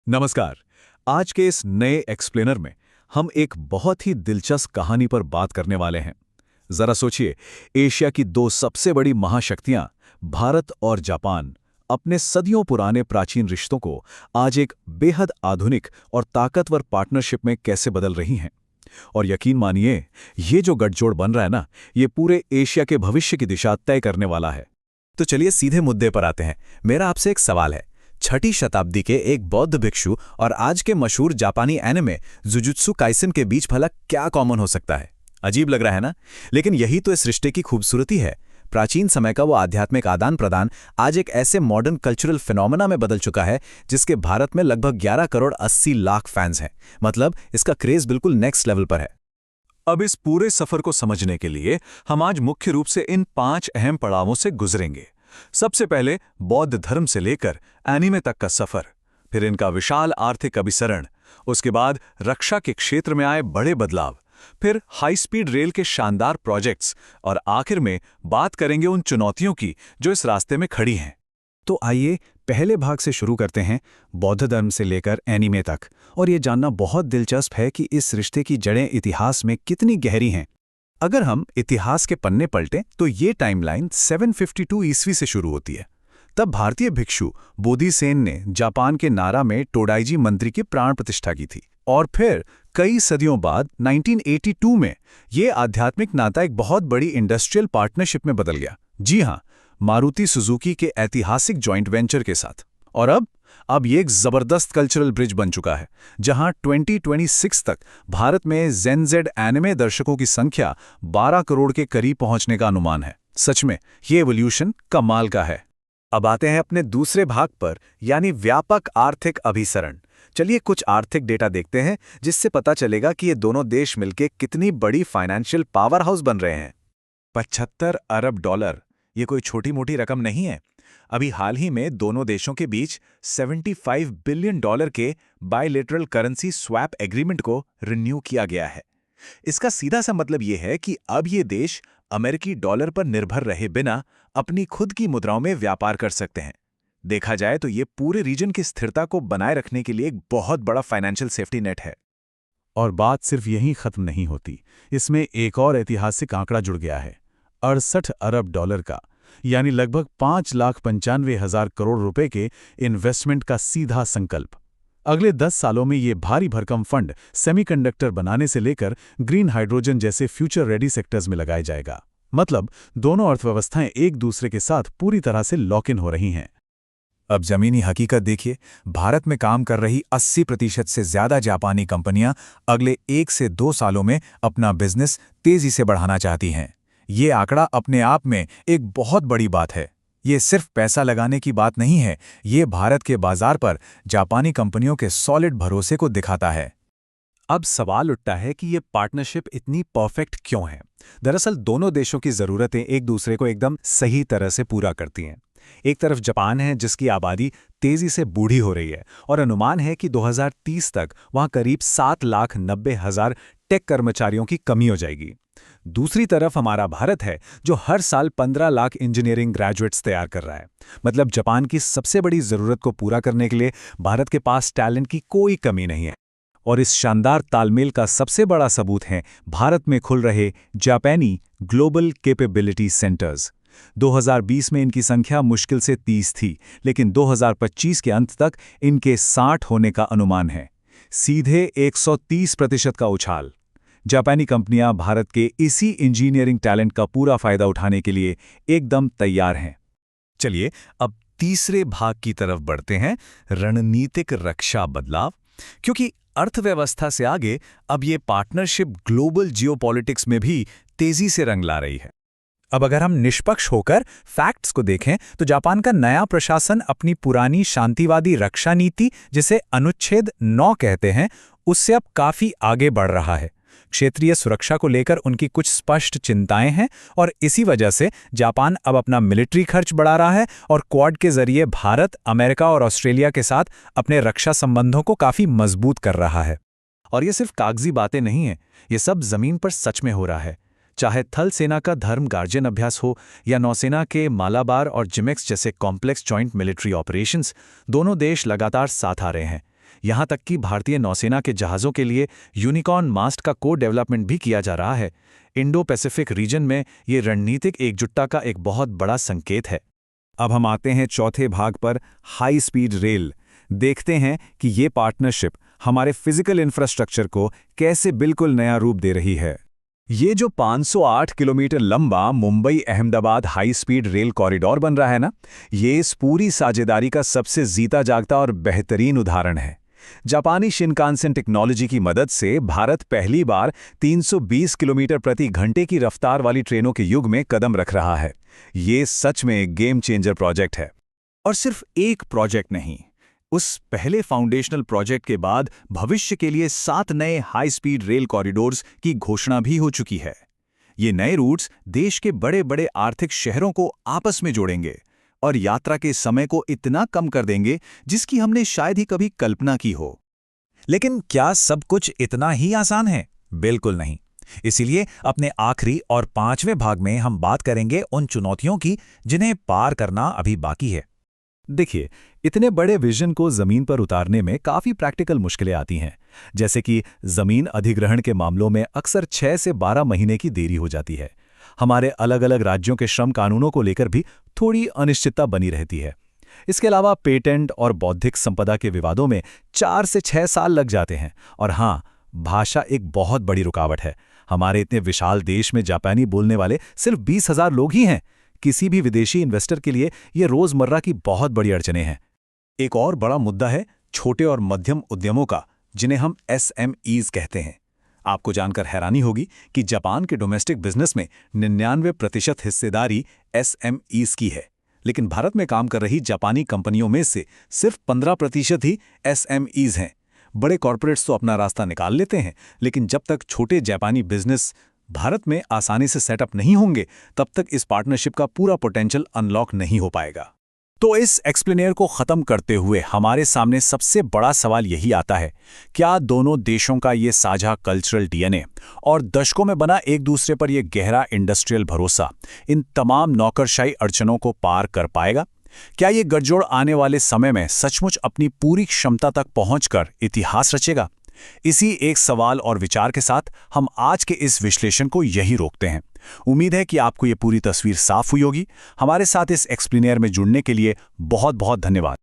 नमस्कार। आज के इस नए एक्सप्लेनर में हम एक बहुत ही दिलचस्प कहानी पर बात करने वाले हैं। जरा सोचिए, एशिया की दो सबसे बड़ी महाशक्तियां भारत और जापान अपने सदियों पुराने प्राचीन रिश्तों को आज एक बेहद आधुनिक और ताकतवर पार्टनरशिप में कैसे बदल रही हैं। और यकीन मानिए, ये जो गठजोड़ बन रहा है ना, ये पूरे एशिया के भविष्य की दिशा तय करने वाला है। तो चलिए सीधे मुद्दे पर आते हैं। मेरा आपसे एक सवाल है। छठी शताब्दी के एक बौद्ध भिक्षु और आज के मशहूर जापानी एनिमे जुजुत्सु काइसेन के बीच भला क्या कॉमन हो सकता है? अजीब लग रहा है ना? लेकिन यही तो इस रिश्ते की खूबसूरती है। प्राचीन समय का वो आध्यात्मिक आदान प्रदान आज एक ऐसे मॉडर्न कल्चरल फिनोमेना में बदल चुका है जिसके भारत में लगभग 11 करोड़ 80 लाख फैंस हैं। मतलब इसका क्रेज बिल्कुल नेक्स्ट लेवल पर है। अब इस पूरे सफर को समझने के लिए हम आज मुख्य रूप से इन 5 अहम पड़ावों से गुजरेंगे। सबसे पहले बौद्ध धर्म से लेकर एनीमे तक का सफर, फिर इनका विशाल आर्थिक अभिसरण, उसके बाद रक्षा के क्षेत्र में आए बड़े बदलाव, फिर हाई स्पीड रेल के शानदार प्रोजेक्ट्स और आखिर में बात करेंगे उन चुनौतियों की जो इस रास्ते में खड़ी हैं। तो आइए पहले भाग से शुरू करते हैं, बौद्ध धर्म से लेकर एनीमे तक। और ये जानना बहुत दिलचस्प है कि इस रिश्ते की जड़ें इतिहास में कितनी गहरी हैं। अगर हम इतिहास के पन्ने पलटें तो ये टाइमलाइन 752 ईस्वी से शुरू होती है। तब भारतीय भिक्षु बोधिसेन ने जापान के नारा में टोडाइजी मंदिर की प्राण प्रतिष्ठा की थी। और फिर कई सदियों बाद 1982 में ये आध्यात्मिक नाता एक बहुत बड़ी इंडस्ट्रियल पार्टनरशिप में बदल गया। जी हाँ, मारुति सुजुकी के ऐतिहासिक जॉइंट वेंचर के साथ। और अब ये एक जबरदस्त कल्चरल ब्रिज बन चुका है, जहां 2026 तक भारत में जेनजेड एनिमे दर्शकों की संख्या 12 करोड़ के करीब पहुंचने का अनुमान है। सच में ये एवोल्यूशन कमाल का है। अब आते हैं अपने दूसरे भाग पर, यानी व्यापक आर्थिक अभिसरण। चलिए कुछ आर्थिक डेटा देखते हैं जिससे पता चलेगा कि ये दोनों देश मिलकर कितनी बड़ी फाइनेंशियल पावर हाउस बन रहे हैं। 75 अरब डॉलर, ये कोई छोटी मोटी रकम नहीं है। अभी हाल ही में दोनों देशों के बीच 75 बिलियन डॉलर के बायलैटरल करेंसी स्वैप एग्रीमेंट को रिन्यू किया गया है। इसका सीधा सा मतलब ये है कि अब ये देश अमेरिकी डॉलर पर निर्भर रहे बिना अपनी खुद की मुद्राओं में व्यापार कर सकते हैं। देखा जाए तो ये पूरे रीजन की स्थिरता को बनाए रखने के लिए एक बहुत बड़ा फाइनेंशियल सेफ्टी नेट है। और बात सिर्फ यहीं खत्म नहीं होती, इसमें एक और ऐतिहासिक आंकड़ा जुड़ गया है, 68 अरब डॉलर का, यानी लगभग 5,95,000 करोड़ रुपए के इन्वेस्टमेंट का सीधा संकल्प। अगले 10 सालों में ये भारी भरकम फंड सेमीकंडक्टर बनाने से लेकर ग्रीन हाइड्रोजन जैसे फ्यूचर रेडी सेक्टर्स में लगाया जाएगा। मतलब दोनों अर्थव्यवस्थाएं एक दूसरे के साथ पूरी तरह से लॉक इन हो रही हैं। अब जमीनी हकीकत देखिए, भारत में काम कर रही 80% से ज्यादा जापानी कंपनियां अगले 1 से 2 सालों में अपना बिजनेस तेजी से बढ़ाना चाहती हैं। ये आंकड़ा अपने आप में एक बहुत बड़ी बात है। ये सिर्फ पैसा लगाने की बात नहीं है, ये भारत के बाजार पर जापानी कंपनियों के सॉलिड भरोसे को दिखाता है। अब सवाल उठता है कि ये पार्टनरशिप इतनी परफेक्ट क्यों है? दरअसल दोनों देशों की ज़रूरतें एक दूसरे को एकदम सही तरह से पूरा करती हैं। एक तरफ जापान है जिसकी आबादी तेजी से बूढ़ी हो रही है और अनुमान है कि 2030 तक वहां करीब 7,90,000 टेक कर्मचारियों की कमी हो जाएगी। दूसरी तरफ हमारा भारत है जो हर साल 15 लाख इंजीनियरिंग ग्रेजुएट्स तैयार कर रहा है। मतलब जापान की सबसे बड़ी ज़रूरत को पूरा करने के लिए भारत के पास टैलेंट की कोई कमी नहीं है। और इस शानदार तालमेल का सबसे बड़ा सबूत है भारत में खुल रहे जापानी ग्लोबल कैपेबिलिटी सेंटर्स। 2020 में इनकी संख्या मुश्किल से 30 थी, लेकिन 2025 के अंत तक इनके 60 होने का अनुमान है। सीधे 130% का उछाल। जापानी कंपनियां भारत के इसी इंजीनियरिंग टैलेंट का पूरा फायदा उठाने के लिए एकदम तैयार हैं। चलिए अब तीसरे भाग की तरफ बढ़ते हैं, रणनीतिक रक्षा बदलाव। क्योंकि अर्थव्यवस्था से आगे अब ये पार्टनरशिप ग्लोबल जियोपॉलिटिक्स में भी तेजी से रंग ला रही है। अब अगर हम निष्पक्ष होकर फैक्ट्स को देखें तो जापान का नया प्रशासन अपनी पुरानी शांतिवादी रक्षा नीति, जिसे अनुच्छेद 9 कहते हैं, उससे अब काफी आगे बढ़ रहा है। क्षेत्रीय सुरक्षा को लेकर उनकी कुछ स्पष्ट चिंताएं हैं और इसी वजह से जापान अब अपना मिलिट्री खर्च बढ़ा रहा है और क्वाड के जरिए भारत, अमेरिका और ऑस्ट्रेलिया के साथ अपने रक्षा संबंधों को काफी मजबूत कर रहा है। और ये सिर्फ कागजी बातें नहीं हैं, ये सब जमीन पर सच में हो रहा है। चाहे थल सेना का धर्म गार्जियन अभ्यास हो या नौसेना के मालाबार और जिमेक्स जैसे कॉम्प्लेक्स जॉइंट मिलिट्री ऑपरेशंस, दोनों देश लगातार साथ आ रहे हैं। यहाँ तक कि भारतीय नौसेना के जहाज़ों के लिए यूनिकॉर्न मास्ट का को-डेवलपमेंट भी किया जा रहा है। इंडो पैसिफिक रीजन में ये रणनीतिक एकजुटता का एक बहुत बड़ा संकेत है। अब हम आते हैं चौथे भाग पर, हाई स्पीड रेल। देखते हैं कि ये पार्टनरशिप हमारे फिजिकल इंफ्रास्ट्रक्चर को कैसे बिल्कुल नया रूप दे रही है। ये जो 508 किलोमीटर लंबा Mumbai Ahmedabad high speed rail corridor बन रहा है ना, ये इस पूरी साझेदारी का सबसे जीता जागता और बेहतरीन उदाहरण है। जापानी शिनकानसेन टेक्नोलॉजी की मदद से भारत पहली बार 320 किलोमीटर प्रति घंटे की रफ्तार वाली ट्रेनों के युग में कदम रख रहा है। ये सच में एक गेम चेंजर प्रोजेक्ट है। और सिर्फ एक प्रोजेक्ट नहीं, उस पहले फाउंडेशनल प्रोजेक्ट के बाद भविष्य के लिए 7 नए हाई स्पीड रेल कॉरिडोर्स की घोषणा भी हो चुकी है। ये नए रूट्स देश के बड़े बड़े आर्थिक शहरों को आपस में जोड़ेंगे और यात्रा के समय को इतना कम कर देंगे जिसकी हमने शायद ही कभी कल्पना की हो। लेकिन क्या सब कुछ इतना ही आसान है? बिल्कुल नहीं। इसीलिए अपने आखिरी और 5वें भाग में हम बात करेंगे उन चुनौतियों की जिन्हें पार करना अभी बाकी है। देखिए, इतने बड़े विजन को जमीन पर उतारने में काफी प्रैक्टिकल मुश्किलें आती हैं, जैसे कि जमीन अधिग्रहण के मामलों में अक्सर 6 से 12 महीने की देरी हो जाती है। हमारे अलग अलग राज्यों के श्रम कानूनों को लेकर भी थोड़ी अनिश्चितता बनी रहती है। इसके अलावा पेटेंट और बौद्धिक संपदा के विवादों में 4 से 6 साल लग जाते हैं। और हाँ, भाषा एक बहुत बड़ी रुकावट है। हमारे इतने विशाल देश में जापानी बोलने वाले सिर्फ 20,000 लोग ही हैं। किसी भी विदेशी इन्वेस्टर के लिए ये रोजमर्रा की बहुत बड़ी अड़चनें हैं। एक और बड़ा मुद्दा है छोटे और मध्यम उद्यमों का, जिन्हें हम SMEs कहते हैं। आपको जानकर हैरानी होगी कि जापान के डोमेस्टिक बिजनेस में 99% हिस्सेदारी SMEs की है, लेकिन भारत में काम कर रही जापानी कंपनियों में से सिर्फ 15% ही SMEs हैं। बड़े कॉरपोरेट्स तो अपना रास्ता निकाल लेते हैं, लेकिन जब तक छोटे जापानी बिजनेस भारत में आसानी से सेटअप नहीं होंगे, तब तक इस पार्टनरशिप का पूरा पोटेंशियल अनलॉक नहीं हो पाएगा। तो इस एक्सप्लेनर को खत्म करते हुए हमारे सामने सबसे बड़ा सवाल यही आता है, क्या दोनों देशों का ये साझा कल्चरल DNA और दशकों में बना एक दूसरे पर यह गहरा इंडस्ट्रियल भरोसा इन तमाम नौकरशाही अड़चनों को पार कर पाएगा? क्या ये गठजोड़ आने वाले समय में सचमुच अपनी पूरी क्षमता तक पहुंचकर इतिहास रचेगा? इसी एक सवाल और विचार के साथ हम आज के इस विश्लेषण को यही रोकते हैं। उम्मीद है कि आपको ये पूरी तस्वीर साफ हुई होगी। हमारे साथ इस एक्सप्लेनर में जुड़ने के लिए बहुत बहुत धन्यवाद।